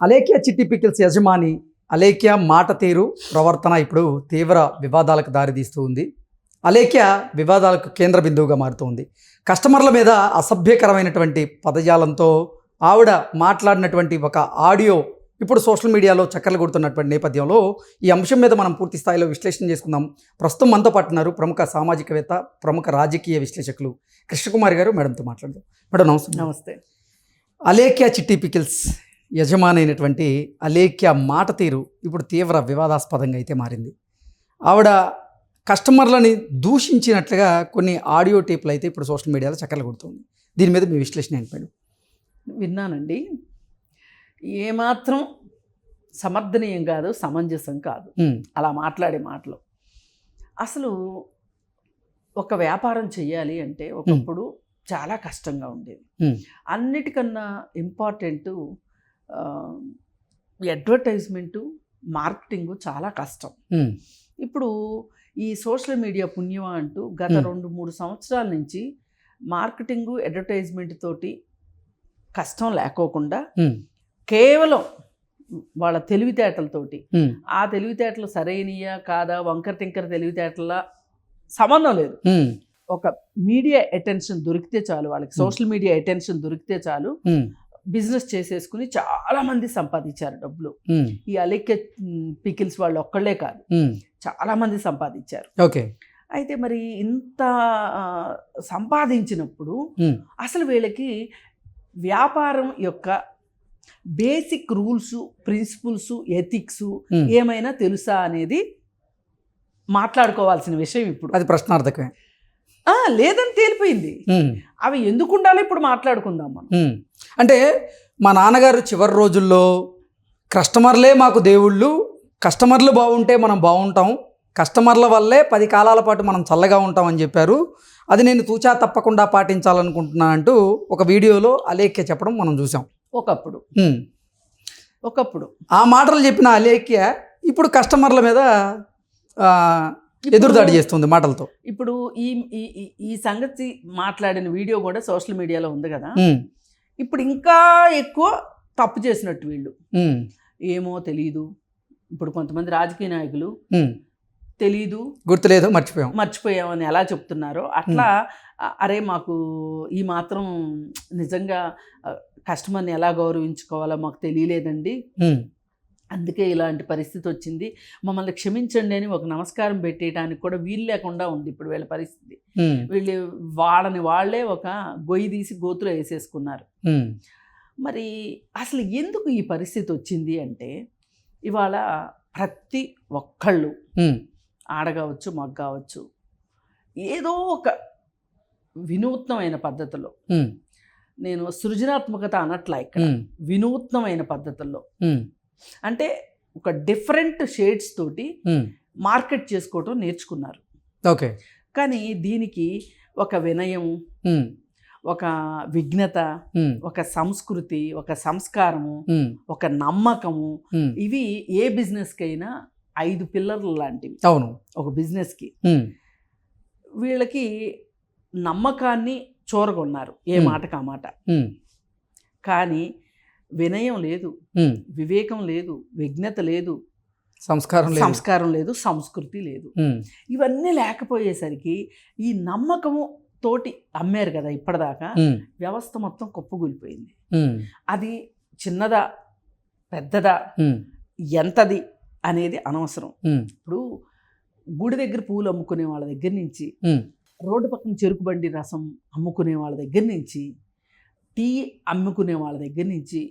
అలేఖ్య చిట్టి పికిల్స్ యజమాని అలేఖ్య మాట తీరు ప్రవర్తన ఇప్పుడు తీవ్ర వివాదాలకు దారితీస్తూ ఉంది. అలేఖ్య వివాదాలకు కేంద్ర బిందువుగా మారుతుంది. కస్టమర్ల మీద అసభ్యకరమైనటువంటి పదజాలంతో ఆవిడ మాట్లాడినటువంటి ఒక ఆడియో ఇప్పుడు సోషల్ మీడియాలో చక్కర్లు కొడుతున్నటువంటి నేపథ్యంలో ఈ అంశం మీద మనం పూర్తి స్థాయిలో విశ్లేషణ చేసుకుందాం. ప్రస్తుతం మనతో పాటున్నారు ప్రముఖ సామాజికవేత్త, ప్రముఖ రాజకీయ విశ్లేషకులు కృష్ణకుమారి గారు. మేడంతో మాట్లాడదాం. మేడం నమస్తే. నమస్తే. అలేఖ్య చిట్టి పికిల్స్ యజమాని అయినటువంటి అలేఖ్య మాట తీరు ఇప్పుడు తీవ్ర వివాదాస్పదంగా అయితే మారింది. ఆవిడ కస్టమర్లని దూషించినట్లుగా కొన్ని ఆడియో టేపులు అయితే ఇప్పుడు సోషల్ మీడియాలో చక్కర్లు కొడుతుంది. దీని మీద మీ విశ్లేషణ ఏంటి మేడం? విన్నానండి. ఏమాత్రం సమర్థనీయం కాదు, సమంజసం కాదు అలా మాట్లాడే మాటలు. అసలు ఒక వ్యాపారం చెయ్యాలి అంటే ఒకప్పుడు చాలా కష్టంగా ఉండేది. అన్నిటికన్నా ఇంపార్టెంట్ అడ్వర్టైజ్మెంటు, మార్కెటింగు చాలా కష్టం. ఇప్పుడు ఈ సోషల్ మీడియా పుణ్యం అంటూ గత 2-3 సంవత్సరాల నుంచి మార్కెటింగు, అడ్వర్టైజ్మెంట్ తోటి కష్టం లేకోకుండా కేవలం వాళ్ళ తెలివితేటలతోటి, ఆ తెలివితేటలు సరైనయా కాదా, వంకర టింకర తెలివితేటల సంబంధం లేదు. ఒక మీడియా అటెన్షన్ దొరికితే చాలు, వాళ్ళకి సోషల్ మీడియా అటెన్షన్ దొరికితే చాలు, బిజినెస్ చేసేసుకుని చాలా మంది సంపాదించారు డబ్బులు. ఈ అలేఖ్య పికిల్స్ వాళ్ళు ఒక్కళ్ళే కాదు, చాలా మంది సంపాదించారు. ఓకే. అయితే మరి ఇంత సంపాదించినప్పుడు అసలు వీళ్ళకి వ్యాపారం యొక్క బేసిక్ రూల్స్, ప్రిన్సిపుల్స్, ఎథిక్స్ ఏమైనా తెలుసా అనేది మాట్లాడుకోవాల్సిన విషయం. ఇప్పుడు అది ప్రశ్నార్థకమే. లేదని తేలిపోయింది. అవి ఎందుకు ఉండాలో ఇప్పుడు మాట్లాడుకుందాం మనం. అంటే మా నాన్నగారు చివరి రోజుల్లో కస్టమర్లే మాకు దేవుళ్ళు, కస్టమర్లు బాగుంటే మనం బాగుంటాం, కస్టమర్ల వల్లే 10 కాలాల పాటు మనం చల్లగా ఉంటామని చెప్పారు. అది నేను తూచా తప్పకుండా పాటించాలనుకుంటున్నా అంటూ ఒక వీడియోలో అలేఖ్య చెప్పడం మనం చూసాం. ఒకప్పుడు ఆ మాటలు చెప్పిన అలేఖ్య ఇప్పుడు కస్టమర్ల మీద ఎదురుదాడి చేస్తుంది మాటలతో. ఇప్పుడు ఈ సంగతి మాట్లాడిన వీడియో కూడా సోషల్ మీడియాలో ఉంది కదా. ఇప్పుడు ఇంకా ఎక్కువ తప్పు చేసినట్టు వీళ్ళు. ఏమో తెలీదు. ఇప్పుడు కొంతమంది రాజకీయ నాయకులు తెలీదు, గుర్తులేదు, మర్చిపోయామని ఎలా చెప్తున్నారో అట్లా అరే మాకు ఈ మాత్రం నిజంగా కస్టమర్ని ఎలా గౌరవించుకోవాలో మాకు తెలియలేదండి, అందుకే ఇలాంటి పరిస్థితి వచ్చింది, మమ్మల్ని క్షమించండి అని ఒక నమస్కారం పెట్టేయడానికి కూడా వీలు లేకుండా ఉంది ఇప్పుడు వీళ్ళ పరిస్థితి. వీళ్ళు వాళ్ళే ఒక గొయ్యి తీసి గోతులో వేసేసుకున్నారు. మరి అసలు ఎందుకు ఈ పరిస్థితి వచ్చింది అంటే, ఇవాళ ప్రతి ఒక్కళ్ళు, ఆడగావచ్చు మగ్గావచ్చు, ఏదో ఒక వినూత్నమైన పద్ధతిలో, నేను సృజనాత్మకత అనట్లా, ఇక్కడ వినూత్నమైన పద్ధతుల్లో, అంటే ఒక డిఫరెంట్ షేడ్స్ తోటి మార్కెట్ చేసుకోవటం నేర్చుకున్నారు. ఓకే. కానీ దీనికి ఒక వినయం, ఒక విఘ్నత, ఒక సంస్కృతి, ఒక సంస్కారము, ఒక నమ్మకము, ఇవి ఏ బిజినెస్కైనా 5 పిల్లర్లు లాంటివి. అవును. ఒక బిజినెస్కి వీళ్ళకి నమ్మకాన్ని చూరగొన్నారు, ఏ మాటకు ఆ మాట. కానీ వినయం లేదు, వివేకం లేదు, విఘ్నత లేదు, సంస్కారం లేదు, సంస్కృతి లేదు. ఇవన్నీ లేకపోయేసరికి ఈ నమ్మకము తోటి అమ్మారు కదా ఇప్పటిదాకా, వ్యవస్థ మొత్తం కుప్పగూలిపోయింది. అది చిన్నదా పెద్దదా ఎంతది అనేది అనవసరం. ఇప్పుడు గుడి దగ్గర పూలు అమ్ముకునే వాళ్ళ దగ్గర నుంచి, రోడ్డు పక్కన చెరుకు బండి రసం అమ్ముకునే వాళ్ళ దగ్గర నుంచి, టీ అమ్ముకునే వాళ్ళ దగ్గర నుంచి,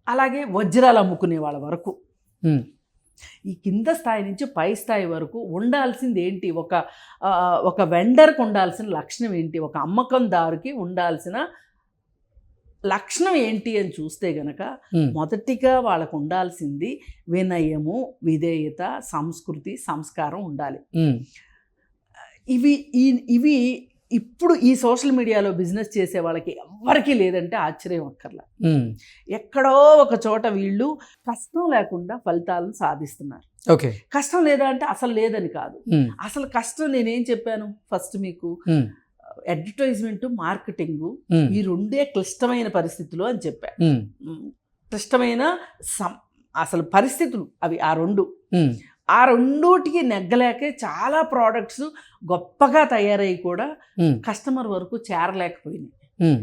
అలాగే వజ్రాలు అమ్ముకునే వాళ్ళ వరకు, ఈ కింద స్థాయి నుంచి పై స్థాయి వరకు ఉండాల్సింది ఏంటి, ఒక వెండర్కి ఉండాల్సిన లక్షణం ఏంటి, ఒక అమ్మకందారుకి ఉండాల్సిన లక్షణం ఏంటి అని చూస్తే గనక, మొదటిగా వాళ్ళకు ఉండాల్సింది వినయము, విధేయత, సంస్కృతి, సంస్కారం ఉండాలి. ఇవి ఇప్పుడు ఈ సోషల్ మీడియాలో బిజినెస్ చేసే వాళ్ళకి ఎవ్వరికీ లేదంటే ఆశ్చర్యం అక్కర్లా. ఎక్కడో ఒక చోట వీళ్ళు కష్టం లేకుండా ఫలితాలను సాధిస్తున్నారు. ఓకే. కష్టం లేదా అంటే అసలు లేదని కాదు, అసలు కష్టం నేనేం చెప్పాను ఫస్ట్ మీకు, అడ్వర్టైజ్మెంట్, మార్కెటింగ్, ఈ రెండే క్లిష్టమైన పరిస్థితులు అని చెప్పాను. క్లిష్టమైన అసలు పరిస్థితులు అవి ఆ రెండు. ఉమ్, ఆ రెండోటికి నెగ్గలేకే చాలా ప్రోడక్ట్స్ గొప్పగా తయారయ్యి కూడా ఉమ్, కస్టమర్ వరకు చేరలేకపోయినాయి. ఉమ్,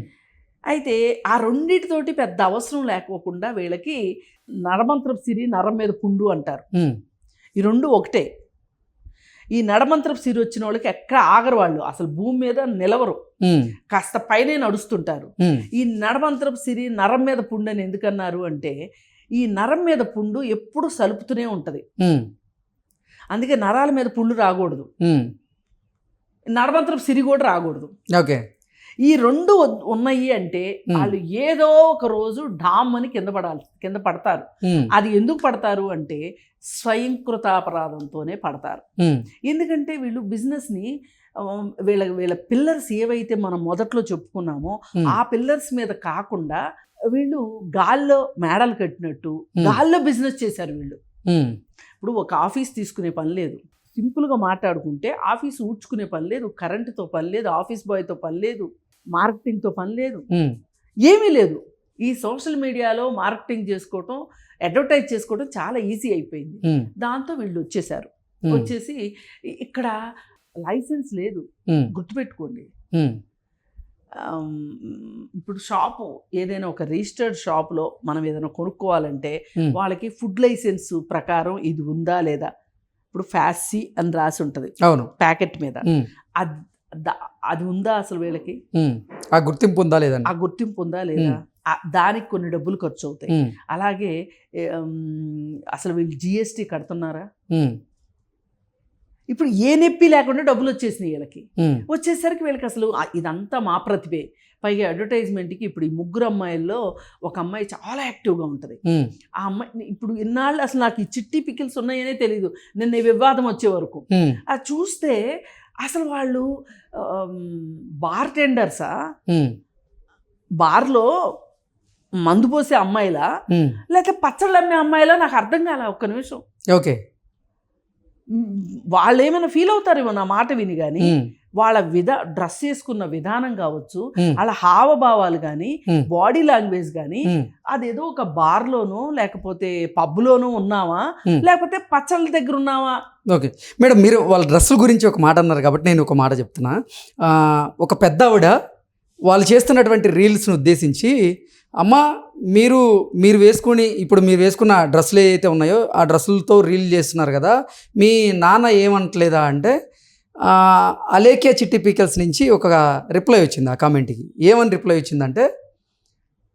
అయితే ఆ రెండిటితోటి పెద్ద అవసరం లేకపోకుండా వీళ్ళకి నరమంత్రపు సిరి, నరం మీద పుండు అంటారు. ఉమ్, ఈ రెండు ఒకటే. ఈ నడమంత్రపు సిరి వచ్చిన వాళ్ళకి ఎక్కడ ఆగరు, వాళ్ళు అసలు భూమి మీద నిలవరు, ఉమ్, కాస్త పైనే నడుస్తుంటారు. ఉమ్, ఈ నడమంత్రపు సిరి నరం మీద పుండు అని ఎందుకన్నారు అంటే, ఈ నరం మీద పుండు ఎప్పుడు సలుపుతూనే ఉంటుంది, ఉమ్, అందుకే నరాల మీద పుండు రాకూడదు, ఉమ్, నడమంత్రపు సిరి కూడా రాకూడదు. ఓకే. ఈ రెండు ఉన్నాయి అంటే వాళ్ళు ఏదో ఒక రోజు డామ్ అని కింద పడతారు. ఉమ్, అది ఎందుకు పడతారు అంటే స్వయంకృతాపరాధంతోనే పడతారు. ఉమ్, ఎందుకంటే వీళ్ళు బిజినెస్ని వీళ్ళ పిల్లర్స్ ఏవైతే మనం మొదట్లో చెప్పుకున్నామో ఆ పిల్లర్స్ మీద కాకుండా వీళ్ళు గాల్లో మేడలు కట్టినట్టు గాల్లో బిజినెస్ చేశారు వీళ్ళు. ఉమ్, ఇప్పుడు ఒక ఆఫీస్ తీసుకునే పని లేదు, సింపుల్గా మాట్లాడుకుంటే ఆఫీస్ ఊడ్చుకునే పని లేదు, కరెంటుతో పని లేదు, ఆఫీస్ బాయ్తో పని లేదు, మార్కెటింగ్తో పని లేదు, ఉమ్, ఏమీ లేదు. ఈ సోషల్ మీడియాలో మార్కెటింగ్ చేసుకోవటం, అడ్వర్టైజ్ చేసుకోవడం చాలా ఈజీ అయిపోయింది. ఉమ్, దాంతో వీళ్ళు వచ్చేసారు. ఉమ్, వచ్చేసి ఇక్కడ లైసెన్స్ లేదు, ఉమ్, గుర్తుపెట్టుకోండి. ఉమ్, ఇప్పుడు షాపు ఏదైనా ఒక రిజిస్టర్డ్ షాప్లో మనం ఏదైనా కొనుక్కోవాలంటే ఉమ్, వాళ్ళకి ఫుడ్ లైసెన్స్ ప్రకారం ఇది ఉందా లేదా, ఇప్పుడు ఫ్యాసీ అని రాసి ఉంటుంది అవును, ప్యాకెట్ మీద, ఉమ్, అది ఉందా అసలు వీళ్ళకి, ఉమ్, ఆ గుర్తింపు ఉందా లేదండి, ఆ గుర్తింపు ఉందా లేదా, దానికి కొన్ని డబ్బులు ఖర్చు అవుతాయి. ఉమ్, అలాగే అసలు వీళ్ళు జిఎస్టీ కడుతున్నారా, ఉమ్, ఇప్పుడు ఏ నొప్పి లేకుండా డబ్బులు వచ్చేసినాయి వీళ్ళకి. ఉమ్, వచ్చేసరికి వీళ్ళకి అసలు ఇదంతా మా ప్రతిభే. పైగా అడ్వర్టైజ్మెంట్కి ఇప్పుడు ఈ ముగ్గురు అమ్మాయిల్లో ఒక అమ్మాయి చాలా యాక్టివ్గా ఉంటుంది. ఉమ్, ఆ అమ్మాయి ఇప్పుడు ఇన్నాళ్ళు అసలు నాకు ఈ చిట్టి పికిల్స్ ఉన్నాయనే తెలియదు, నిన్న ఈ వివాదం వచ్చే వరకు. ఉమ్, అది చూస్తే అసలు వాళ్ళు బార్ టెండర్సా, ఉమ్, బార్లో మందు పోసే అమ్మాయిలా, ఉమ్, లేకపోతే పచ్చళ్ళు అమ్మే అమ్మాయిలా, నాకు అర్థం కాలే ఒక్క నిమిషం. ఓకే. వాళ్ళు ఏమైనా ఫీల్ అవుతారేమో నా మాట విని, కానీ ఉమ్, వాళ్ళ డ్రెస్ వేసుకున్న విధానం కావచ్చు, ఉమ్, వాళ్ళ హావభావాలు కానీ, ఉమ్, బాడీ లాంగ్వేజ్ కానీ, ఉమ్, అదేదో ఒక బార్లోనో లేకపోతే పబ్లోనో ఉన్నావా, ఉమ్. లేకపోతే పచ్చళ్ళ దగ్గర ఉన్నావా. ఓకే మేడం, మీరు వాళ్ళ డ్రెస్సుల గురించి ఒక మాట అన్నారు కాబట్టి నేను ఒక మాట చెప్తున్నా. ఒక పెద్ద ఆవిడ వాళ్ళు చేస్తున్నటువంటి రీల్స్ను ఉద్దేశించి, అమ్మ మీరు వేసుకున్న డ్రెస్సులు ఏవైతే ఉన్నాయో ఆ డ్రెస్సులతో రీల్ చేస్తున్నారు కదా, మీ నాన్న ఏమంటలేదా అంటే, అలేఖ్య చిట్టి పీకల్స్ నుంచి ఒక రిప్లై వచ్చింది ఆ కామెంట్కి. ఏమని రిప్లై వచ్చిందంటే,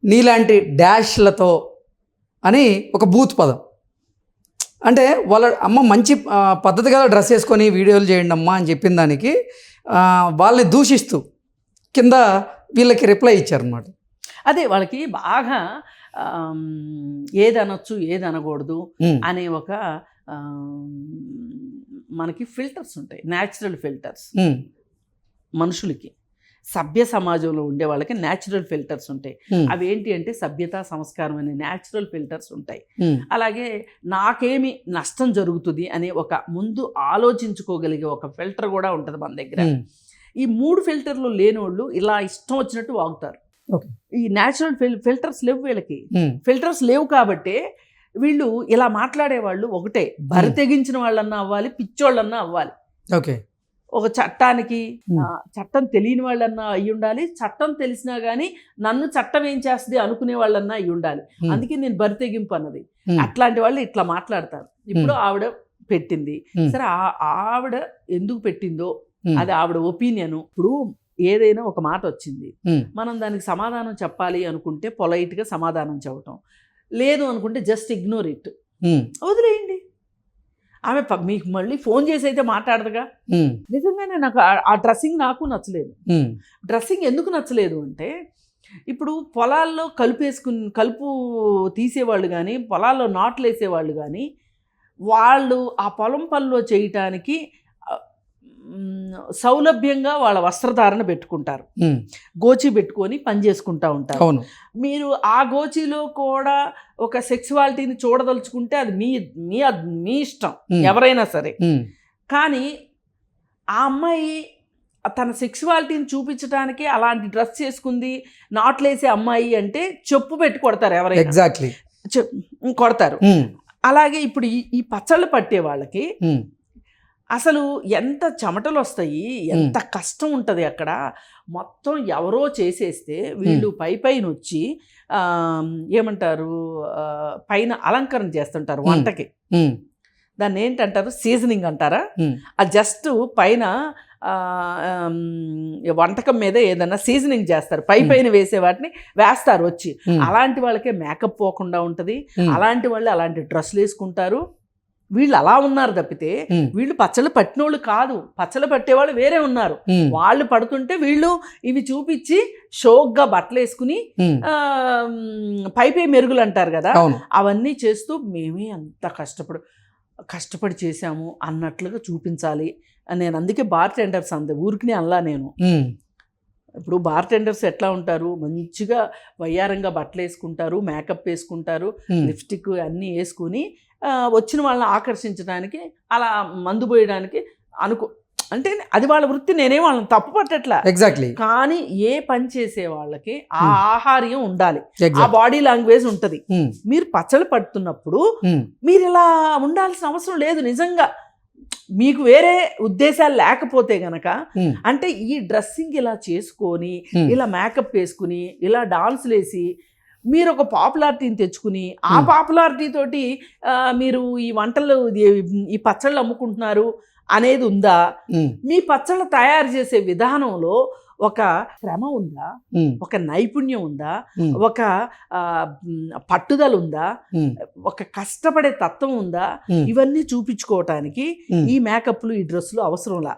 నీలాంటి డాష్లతో అని ఒక బూత్ పదం. అంటే వాళ్ళ అమ్మ మంచి పద్ధతిగా డ్రెస్ వేసుకొని వీడియోలు చేయండి అమ్మా అని చెప్పిన దానికి వాళ్ళని దూషిస్తూ కింద వీళ్ళకి రిప్లై ఇచ్చారనమాట. అదే వాళ్ళకి బాగా ఏది అనొచ్చు ఏది అనకూడదు అనే ఒక మనకి ఫిల్టర్స్ ఉంటాయి, న్యాచురల్ ఫిల్టర్స్. మనుషులకి సభ్య సమాజంలో ఉండే వాళ్ళకి న్యాచురల్ ఫిల్టర్స్ ఉంటాయి. అవి ఏంటి అంటే సభ్యత, సంస్కారం అనే న్యాచురల్ ఫిల్టర్స్ ఉంటాయి. అలాగే నాకేమి నష్టం జరుగుతుంది అనే ఒక ముందు ఆలోచించుకోగలిగే ఒక ఫిల్టర్ కూడా ఉంటుంది మన దగ్గర. ఈ 3 ఫిల్టర్లు లేని వాళ్ళు ఇలా ఇష్టం వచ్చినట్టు వాగుతారు. ఈ న్యాచురల్ ఫిల్టర్స్ లేవు వీళ్ళకి. ఫిల్టర్స్ లేవు కాబట్టి వీళ్ళు ఇలా మాట్లాడేవాళ్ళు ఒకటే, బరి తెగించిన వాళ్ళన్నా అవ్వాలి, పిచ్చోళ్ళన్నా అవ్వాలి. ఓకే, ఒక చట్టానికి చట్టం తెలియని వాళ్ళన్నా అయ్యి ఉండాలి, చట్టం తెలిసినా కానీ నన్ను చట్టం ఏం చేస్తుంది అనుకునే వాళ్ళన్నా అయ్యి ఉండాలి. అందుకే నేను బరి తెగింపు అన్నది. అట్లాంటి వాళ్ళు ఇట్లా మాట్లాడతారు. ఇప్పుడు ఆవిడ పెట్టింది సరే, ఆవిడ ఎందుకు పెట్టిందో అది ఆవిడ ఒపీనియన్. ఇప్పుడు ఏదైనా ఒక మాట వచ్చింది, మనం దానికి సమాధానం చెప్పాలి అనుకుంటే పొలైట్గా సమాధానం చెప్పటం, లేదు అనుకుంటే జస్ట్ ఇగ్నోర్ ఇట్, వదిలేయండి. ఆమె మీకు మళ్ళీ ఫోన్ చేసి అయితే మాట్లాడదుగా. నిజంగానే నాకు ఆ డ్రెస్సింగ్ నాకు నచ్చలేదు. డ్రెస్సింగ్ ఎందుకు నచ్చలేదు అంటే, ఇప్పుడు పొలాల్లో కలుపు తీసేవాళ్ళు కానీ, పొలాల్లో నాట్లు వేసేవాళ్ళు కానీ, వాళ్ళు ఆ పొలం పనిలో చేయటానికి సౌలభ్యంగా వాళ్ళ వస్త్రధారణ పెట్టుకుంటారు, గోచి పెట్టుకొని పని చేసుకుంటూ ఉంటారు. మీరు ఆ గోచిలో కూడా ఒక సెక్సువాలిటీని చూడదలుచుకుంటే అది మీ ఇష్టం, ఎవరైనా సరే. కానీ ఆ అమ్మాయి తన సెక్సువాలిటీని చూపించడానికి అలాంటి డ్రెస్ చేసుకుంది, నాట్లేసే అమ్మాయి అంటే చెప్పు పెట్టి కొడతారు ఎవరైనా. ఎగ్జాక్ట్లీ కొడతారు. అలాగే ఇప్పుడు ఈ పచ్చళ్ళు పట్టే వాళ్ళకి అసలు ఎంత చెమటలు వస్తాయి, ఎంత కష్టం ఉంటుంది అక్కడ. మొత్తం ఎవరో చేసేస్తే వీళ్ళు పైన వచ్చి ఏమంటారు, పైన అలంకరణ చేస్తుంటారు వంటకి. దాన్ని ఏంటంటారు, సీజనింగ్ అంటారా? ఆ జస్ట్ పైన వంటకం మీద ఏదన్నా సీజనింగ్ చేస్తారు, పైన వేసే వాటిని వేస్తారు వచ్చి. అలాంటి వాళ్ళకే మేకప్ పోకుండా ఉంటుంది, అలాంటి వాళ్ళు అలాంటి డ్రెస్సులు వేసుకుంటారు. వీళ్ళు అలా ఉన్నారు తప్పితే వీళ్ళు పచ్చళ్ళు పట్టినోళ్ళు కాదు. పచ్చళ్ళు పట్టేవాళ్ళు వేరే ఉన్నారు. వాళ్ళు పడుతుంటే వీళ్ళు ఇవి చూపించి షోక్గా బట్టలు వేసుకుని పై మెరుగులు అంటారు కదా, అవన్నీ చేస్తూ మేమే అంత కష్టపడి చేశాము అన్నట్లుగా చూపించాలి. నేను అందుకే బార్ టెండర్స్ అంతే ఊరికినే అనలా నేను. ఇప్పుడు బార్ టెండర్స్ ఎట్లా ఉంటారు, మంచిగా వయ్యారంగా బట్టలు వేసుకుంటారు, మేకప్ వేసుకుంటారు, లిప్స్టిక్ అన్నీ వేసుకుని వచ్చిన వాళ్ళని ఆకర్షించడానికి, అలా మందు పోయడానికి అంటే అది వాళ్ళ వృత్తి. నేనేం వాళ్ళని తప్పు పట్టట్లా. ఎగ్జాక్ట్లీ. కానీ ఏ పని చేసే వాళ్ళకి ఆ ఆహార్యం ఉండాలి, ఆ బాడీ లాంగ్వేజ్ ఉంటుంది. మీరు పచ్చళ్ళు పడుతున్నప్పుడు మీరు ఇలా ఉండాల్సిన అవసరం లేదు. నిజంగా మీకు వేరే ఉద్దేశాలు లేకపోతే గనక, అంటే ఈ డ్రెస్సింగ్ ఇలా చేసుకొని, ఇలా మేకప్ వేసుకుని, ఇలా డాన్సులు వేసి మీరు ఒక పాపులారిటీని తెచ్చుకుని, ఆ పాపులారిటీ తోటి మీరు ఈ వంటలు ఈ పచ్చళ్ళు అమ్ముకుంటున్నారు అనేది ఉందా? మీ పచ్చళ్ళు తయారు చేసే విధానంలో ఒక శ్రమ ఉందా, ఒక నైపుణ్యం ఉందా, ఒక పట్టుదల ఉందా, ఒక కష్టపడే తత్వం ఉందా? ఇవన్నీ చూపించుకోవటానికి ఈ మేకప్లు, ఈ డ్రెస్సులు అవసరంలా.